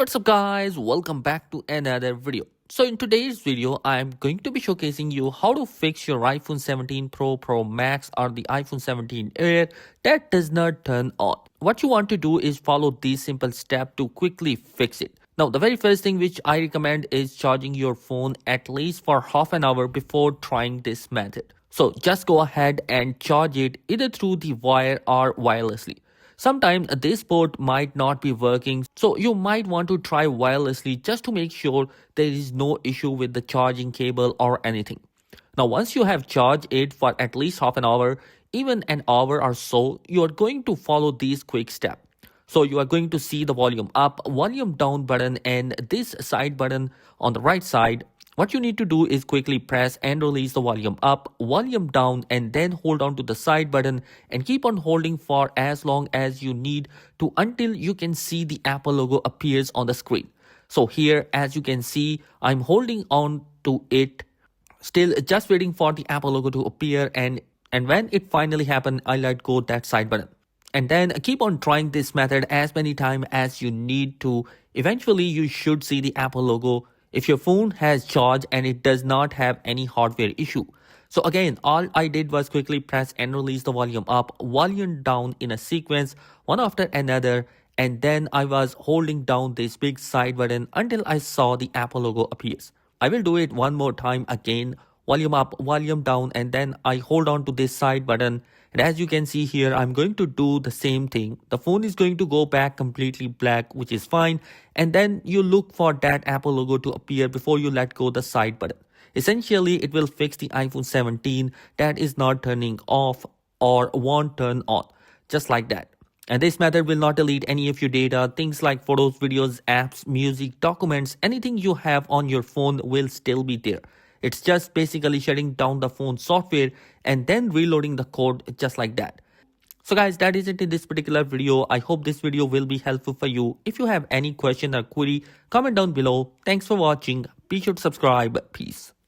What's up guys, welcome back to another video. So in today's video I'm going to be showcasing you how to fix your iPhone 17 Pro Max or the iPhone 17 Air that does not turn on. What you want to do is follow these simple steps to quickly fix it. Now the very first thing which I recommend is charging your phone at least for half an hour before trying this method. So just go ahead and charge it either through the wire or wirelessly. Sometimes this port might not be working, so you might want to try wirelessly just to make sure there is no issue with the charging cable or anything. Now once you have charged it for at least half an hour, even an hour or so, you are going to follow these quick steps. So you are going to see the volume up, volume down button and this side button on the right side. What you need to do is quickly press and release the volume up, volume down and then hold on to the side button and keep on holding for as long as you need to until you can see the Apple logo appears on the screen. So here as you can see, I'm holding on to it, still just waiting for the Apple logo to appear and when it finally happens, I let go that side button. And then keep on trying this method as many times as you need to. Eventually you should see the Apple logo if your phone has charged and it does not have any hardware issue. So again, all I did was quickly press and release the volume up, volume down in a sequence, one after another, and then I was holding down this big side button until I saw the Apple logo appears. I will do it one more time again, volume up, volume down, and then I hold on to this side button. And as you can see here, I'm going to do the same thing. The phone is going to go back completely black, which is fine. And then you look for that Apple logo to appear before you let go the side button. Essentially, it will fix the iPhone 17 that is not turning off or won't turn on, just like that. And this method will not delete any of your data. Things like photos, videos, apps, music, documents, anything you have on your phone will still be there. It's just basically shutting down the phone software and then reloading the code just like that. So guys, that is it in this particular video. I hope this video will be helpful for you. If you have any question or query, comment down below. Thanks for watching. Be sure to subscribe. Peace.